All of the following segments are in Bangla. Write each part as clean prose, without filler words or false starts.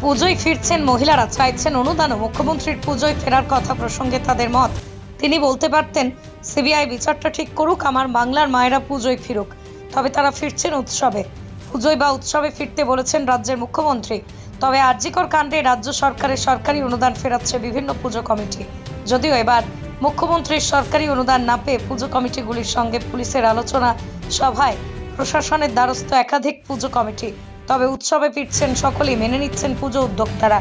পুজোয় ফিরছেন মহিলারা, চাইছেন অনুদানও। মুখ্যমন্ত্রীর পুজোয় ফেরার কথা প্রসঙ্গে তাদের মত, তিনি বলতে পারতেন সিবিআই বিচারটা ঠিক করুক, আমার বাংলার মায়েরা পুজোয় ফিরুক। তবে তারা ফিরছেন উৎসবে। পুজোয় বা উৎসবে ফিরতে বলেছেন রাজ্যের মুখ্যমন্ত্রী। তবে আরজিকর কাণ্ডে রাজ্য সরকারের সরকারি অনুদান ফেরাচ্ছে বিভিন্ন পুজো কমিটি। যদিও এবার মুখ্যমন্ত্রীর সরকারি অনুদান না পেয়ে পুজো কমিটিগুলির সঙ্গে পুলিশের আলোচনা সভায় প্রশাসনের দ্বারস্থ একাধিক পুজো কমিটি। তবে উৎসবে ফিরছেন সকলেই, মেনে নিচ্ছেন পুজো উদ্যোক্তারা।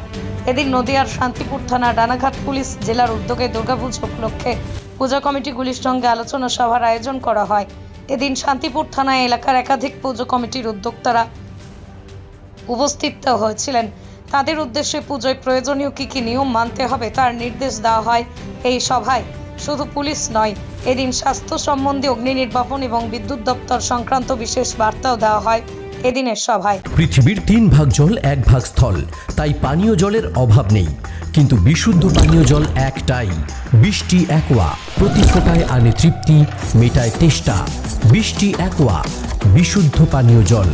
এদিন নদিয়ার শান্তিপুর থানার রানাঘাট পুলিশ জেলার উদ্যোগে দুর্গাপুজো উপলক্ষে পূজা কমিটিগুলির সঙ্গে আলোচনা সভার আয়োজন করা হয়। এদিন শান্তিপুর থানায় এলাকার একাধিক পুজো কমিটির উদ্যোক্তারা উপস্থিত হয়েছিলেন। তাদের উদ্দেশ্যে পুজোয় প্রয়োজনীয় কি নিয়ম মানতে হবে তার নির্দেশ দেওয়া হয় এই সভায়। শুধু পুলিশ নয়, এদিন স্বাস্থ্য সম্বন্ধে অগ্নি নির্বাপন এবং বিদ্যুৎ দপ্তর সংক্রান্ত বিশেষ বার্তাও দেওয়া হয় এদিনের সভায়। পৃথিবীর 3 ভাগ জল 1 ভাগ স্থল, তাই পানীয় জলের অভাব নেই। কিন্তু বিশুদ্ধ পানীয় জল একটাই, বৃষ্টি অ্যাকোয়া। প্রতি ফোঁটায় আনে তৃপ্তি, মেটায় তেষ্টা। বৃষ্টি অ্যাকোয়া, বিশুদ্ধ পানীয় জল।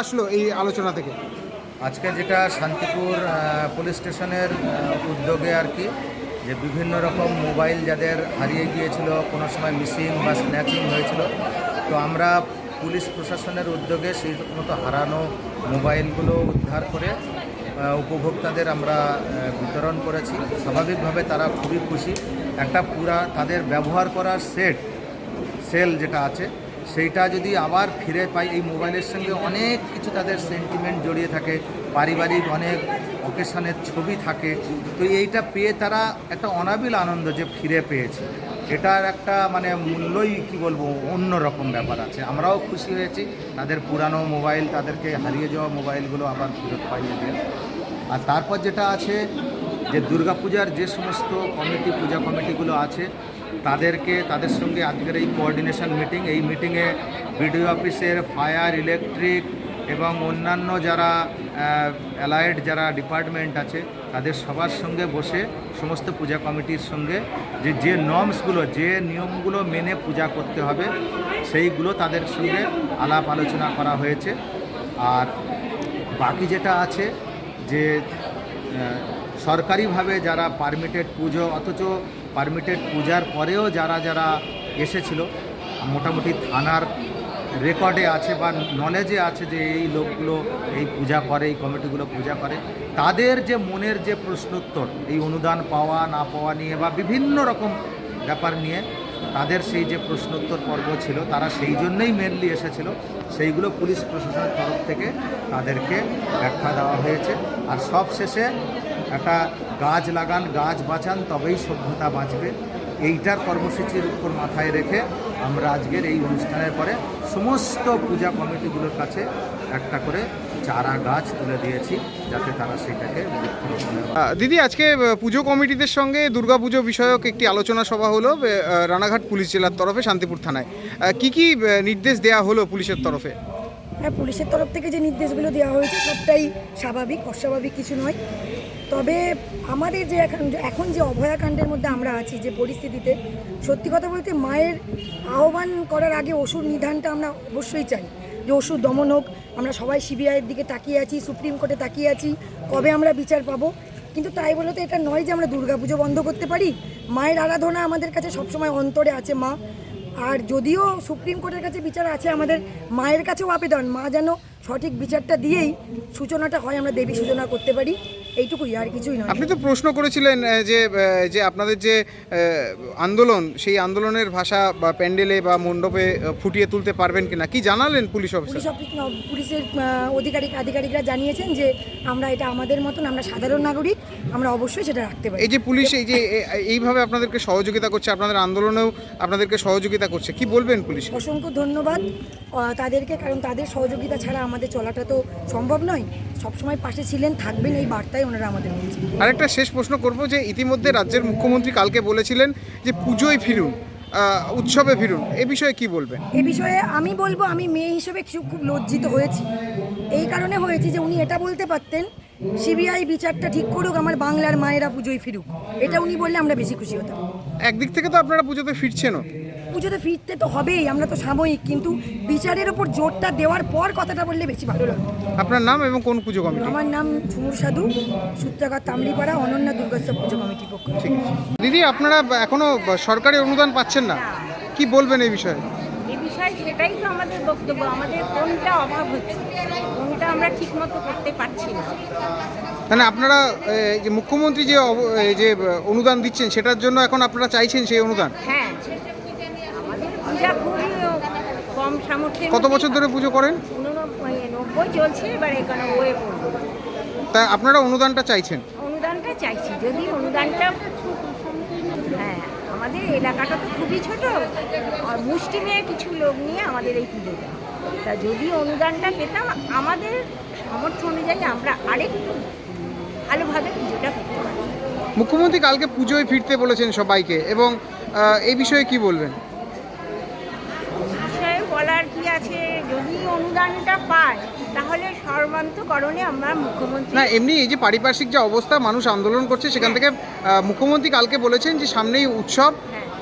আসলো এই আলোচনা থেকে আজকে যেটা শান্তিপুর পুলিশ স্টেশনের উদ্যোগে আর কি, যে বিভিন্ন রকম মোবাইল যাদের হারিয়ে গিয়েছিল, কোনো সময় মিসিং বা স্ন্যাচিং হয়েছিল, তো আমরা পুলিশ প্রশাসনের উদ্যোগে সেই মতো হারানো মোবাইলগুলো উদ্ধার করে উপভোক্তাদের আমরা বিতরণ করেছি। স্বাভাবিকভাবে তারা খুবই খুশি। একটা পুরা তাদের ব্যবহার করার সেল যেটা আছে সেইটা যদি আবার ফিরে পাই, এই মোবাইলের সঙ্গে অনেক কিছু তাদের সেন্টিমেন্ট জড়িয়ে থাকে, পারিবারিক অনেক অকেশনের ছবি থাকে, তো এইটা পেয়ে তারা একটা অনাবিল আনন্দ যে ফিরে পেয়েছে। এটার একটা মানে মূল্যই কি বলবো, অন্য রকম ব্যাপার আছে। আমরাও খুশি হয়েছি তাদের পুরানো মোবাইল, তাদেরকে হারিয়ে যাওয়া মোবাইলগুলো আবার ফেরত পাইয়ে দিয়ে। আর তারপর যেটা আছে যে দুর্গাপূজার যে সমস্ত পূজা কমিটিগুলো আছে তাদের সঙ্গে আজকের এই কোঅর্ডিনেশন মিটিং, এই মিটিংয়ে বিডিও অফিসের, ফায়ার, ইলেকট্রিক এবং অন্যান্য যারা অ্যালায়েড যারা ডিপার্টমেন্ট আছে তাদের সবার সঙ্গে বসে সমস্ত পূজা কমিটির সঙ্গে যে নর্মসগুলো, যে নিয়মগুলো মেনে পূজা করতে হবে সেইগুলো তাদের সঙ্গে আলাপ আলোচনা করা হয়েছে। আর বাকি যেটা আছে যে সরকারিভাবে যারা পারমিটেড পুজো, অথচ পারমিটেড পূজার পরেও যারা এসেছিল, মোটামুটি থানার রেকর্ডে আছে বা নলেজে আছে যে এই লোকগুলো এই পূজা করে, এই কমিটিগুলো পূজা করে, তাদের যে মনের যে প্রশ্নোত্তর এই অনুদান পাওয়া না পাওয়া নিয়ে বা বিভিন্ন রকম ব্যাপার নিয়ে তাদের সেই যে প্রশ্নোত্তর পর্ব ছিল, তারা সেই জন্যই মেনলি এসেছিল, সেইগুলো পুলিশ প্রশাসনের তরফ থেকে তাদেরকে ব্যাখ্যা দেওয়া হয়েছে। আর সব শেষে একটা গাছ লাগান, গাছ বাঁচান, তবেই সভ্যতা বাঁচবে, এইটার কর্মসূচির উপর মাথায় রেখে আমরা আজকের এই অনুষ্ঠানের পরে সমস্ত পূজা কমিটিগুলোর কাছে একটা করে চারা গাছ তুলে দিয়েছি, যাতে তারা সেটাকে বৃক্ষরোপণের। দিদি, আজকে পুজো কমিটিদের সঙ্গে দুর্গাপুজো বিষয়ক একটি আলোচনা সভা হলো রানাঘাট পুলিশ জেলার তরফে শান্তিপুর থানায়। কি নির্দেশ দেওয়া হলো পুলিশের তরফে? হ্যাঁ, পুলিশের তরফ থেকে যে নির্দেশগুলো দেওয়া হয়েছে সবটাই স্বাভাবিক, অস্বাভাবিক কিছু নয়। তবে আমাদের যে এখন যে অভয়াকাণ্ডের মধ্যে আমরা আছি, যে পরিস্থিতিতে, সত্যি কথা বলতে মায়ের আহ্বান করার আগে অসুর নিধানটা আমরা অবশ্যই চাই, যে অসুর দমন হোক। আমরা সবাই সিবিআইয়ের দিকে তাকিয়ে আছি, সুপ্রিম কোর্টে তাকিয়ে আছি, কবে আমরা বিচার পাবো। কিন্তু তাই বলে তো এটা নয় যে আমরা দুর্গাপুজো বন্ধ করতে পারি। মায়ের আরাধনা আমাদের কাছে সবসময় অন্তরে আছে মা। আর যদিও সুপ্রিম কোর্টের কাছে বিচার আছে, আমাদের মায়ের কাছেও আবেদন, মা যেন সঠিক বিচারটা দিয়েই সূচনাটা হয়, আমরা দেবী সূচনা করতে পারি, এইটুকুই, আর কিছুই নয়। আপনি তো প্রশ্ন করেছিলেন যে আপনাদের যে আন্দোলন, সেই আন্দোলনের ভাষা বা প্যান্ডেলে বা মণ্ডপে ফুটিয়ে তুলতে পারবেন কিনা, কি জানালেন পুলিশ অফিসার? পুলিশের আধিকারিকরা জানিয়েছেন যে আমরা এটা আমাদের মতন, আমরা সাধারণ নাগরিক, আমরা অবশ্যই সেটা রাখতে পারি। এই যে পুলিশ এইভাবে আপনাদেরকে সহযোগিতা করছে, আপনাদের আন্দোলনেও আপনাদেরকে সহযোগিতা করছে, কি বলবেন পুলিশ? অসংখ্য ধন্যবাদ তাদেরকে, কারণ তাদের সহযোগিতা ছাড়া আমাদের চলাটা তো সম্ভব নয়। সবসময় পাশে ছিলেন, থাকবেন, এই বার্তাই ওনারা আমাদের বলছেন। আরেকটা শেষ প্রশ্ন করব, যে ইতিমধ্যে রাজ্যের মুখ্যমন্ত্রী কালকে বলেছিলেন যে পুজোয় ফিরুন, উৎসবে ফিরুন, এ বিষয়ে কি বলবেন? এ বিষয়ে আমি বলবো, আমি মেয়ে হিসেবে খুব লজ্জিত হয়েছি। এই কারণে হয়েছি যে উনি এটা বলতে পারতেন সিবিআই বিচারটা ঠিক করুক, আমার বাংলার মায়েরা পুজোয় ফিরুক, এটা উনি বললে আমরা বেশি খুশি হতাম। একদিক থেকে তো আপনারা পুজোতে ফিরছেনও। পুজোতে ফিরতে তো হবেই, আমরা তো সাময়িক, কিন্তু বিচারের ওপর জোরটা দেওয়ার পর কথাটা বললে বেশি ভালো লাগবে। আপনার নাম এবং কোন পুজো কমিটি? আমার নাম ঝুমুর সাধু, সূত্রাগার তামড়িপাড়া, অনন্যা দুর্গোৎসব পুজো কমিটির পক্ষ থেকে। ঠিক আছে। দিদি, আপনারা এখনো সরকারি অনুদান পাচ্ছেন না, কি বলবেন এই বিষয়ে? এই বিষয়ে সেটাই তো আমাদের বক্তব্য, আমাদের কোনটা অভাব হচ্ছে, কোনটা আমরা ঠিকমতো করতে পারছি না। মানে আপনারা এই যে মুখ্যমন্ত্রী যে এই যে অনুদান দিচ্ছেন সেটার জন্য এখন আপনারা চাইছেন সেই অনুদান? হ্যাঁ, আমাদের পূজা খুবই কম সামর্থ্যের। কত বছর ধরে পুজো করেন? 90 চলছে, এবার এখানে ওয়ে পড়বে। তা আপনারা অনুদানটা চাইছেন? অনুদানটা চাইছি, যদি অনুদানটা, হ্যাঁ আমাদের এলাকাটা তো খুবই ছোট, আর মুষ্টি নিয়ে কিছু লোক নিয়ে আমাদের এই পুজোটা, তা যদি অনুদানটা পেতাম আমাদের সামর্থ্য অনুযায়ী আমরা আরেকটু ভালোভাবে পুজোটা করতে পারি। মুখ্যমন্ত্রী কালকে পুজোয় ফিরতে বলেছেন সবাইকে, এবং এই বিষয়ে কি বলবেন? বিষয়ে বলার কি আছে, যদি অনুদানটা পায় তাহলে সর্বান্তকরণে আমরা মুখ্যমন্ত্রী। না, এমনি এই যে পারিপার্শ্বিক যে অবস্থা, মানুষ আন্দোলন করছে, সেখান থেকে মুখ্যমন্ত্রী কালকে বলেছেন যে সামনেই উৎসব,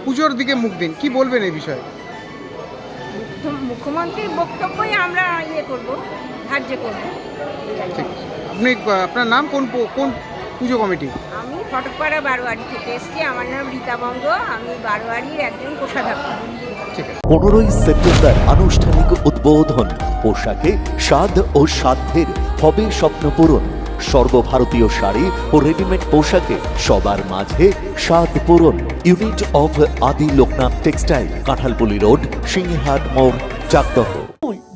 পুজোর দিকে মুখ দিন, কি বলবেন এই বিষয়ে? মুখ্যমন্ত্রীর বক্তব্যই আমরা করব, ধার্য করব। ঠিক। আপনি আপনার নাম, কোন পুজো কমিটি? আমি ফটকপাড়া বারোয়ারি থেকে এসেছি, আমার নাম রীতা বঙ্গ, আমি বারোয়ারির একজন কোষাধ্যক্ষ। ঠিক আছে। 15ই সেপ্টেম্বর আনুষ্ঠানিক উদ্বোধন। পোশাকে স্বাদ ও সাধ্যের হবে স্বপ্ন পূরণ। সর্বভারতীয় শাড়ি ও রেডিমেড পোশাকে সবার মাঝে স্বাদ পূরণ। ইউনিট অফ আদি লোকনাথ টেক্সটাইল, কাঁঠালপুলি রোড, সিংহাট মোড়, চাকদহ।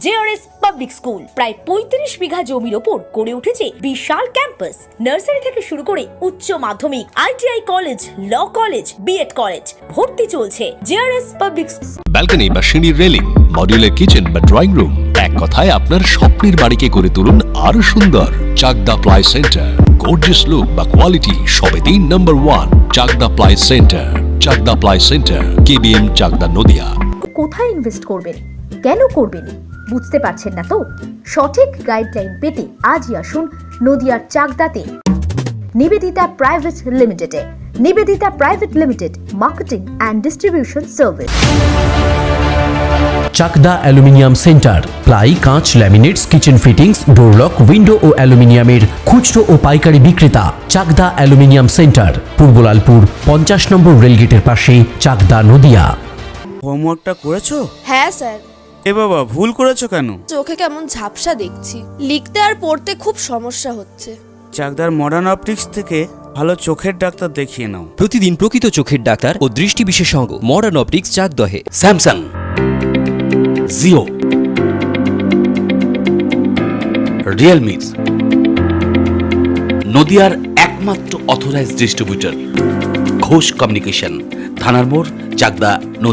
জেআরএস পাবলিক স্কুল প্রায় 35 বিঘা জমির ওপর গড়ে উঠেছে বিশাল ক্যাম্পাস। নার্সারি থেকে শুরু করে উচ্চ মাধ্যমিক, ITI college, law college, BEd college, ভর্তি চলছে। জেআরএস পাবলিক ব্যালকনি বা সিঁড়ির রেলিং, মডিউলার কিচেন বা ড্রয়িং রুম, এক কথায় আপনার স্বপ্নের বাড়িকে করে তুলুন আরো সুন্দর। Chakdah ply centre, gorgeous look বা কোয়ালিটি সবে 3 নম্বর 1 Chakdah ply centre. Chakdah ply centre, KBM, Chakdah, Nadia. কোথায় ইনভেস্ট করবেন, কেন করবেন বুঝতে পারছেন না তো? সঠিক গাইডলাইন পেতে আজই আসুন নদিয়ার চাকদাতে নিবেদিতা প্রাইভেট লিমিটেডে। Nivedita private limited, marketing and distribution service. Chakdah aluminium centre, ply, কাঁচ, laminates, kitchen fittings, door lock, window ও অ্যালুমিনিয়ামের খুচরো ও পাইকারি বিক্রেতা। Chakdah aluminium centre, Purbalalpur 50 number রেলগেটের পাশে, চাকদা, নদিয়া। হোমওয়ার্কটা করেছো? হ্যাঁ স্যার। এ বাবা, ভুল করেছো কেন? চোখে কেমন ঝাপসা দেখছি, লিখতে আর পড়তে খুব সমস্যা হচ্ছে। চাকদার মডার্ন অপটিক্স থেকে ভালো চোখের ডাক্তার দেখিয়ে নাও। প্রতিদিন প্রকৃত চোখের ডাক্তার ও দৃষ্টি বিশেষজ্ঞ মডার্ন অপটিক্স, চাকদহে। স্যামসাং, জিও, রিয়েলমি, নদিয়ার একমাত্র অথরাইজড ডিস্ট্রিবিউটর ঘোষ কমিউনিকেশন, থানার মোড়, চাকদা।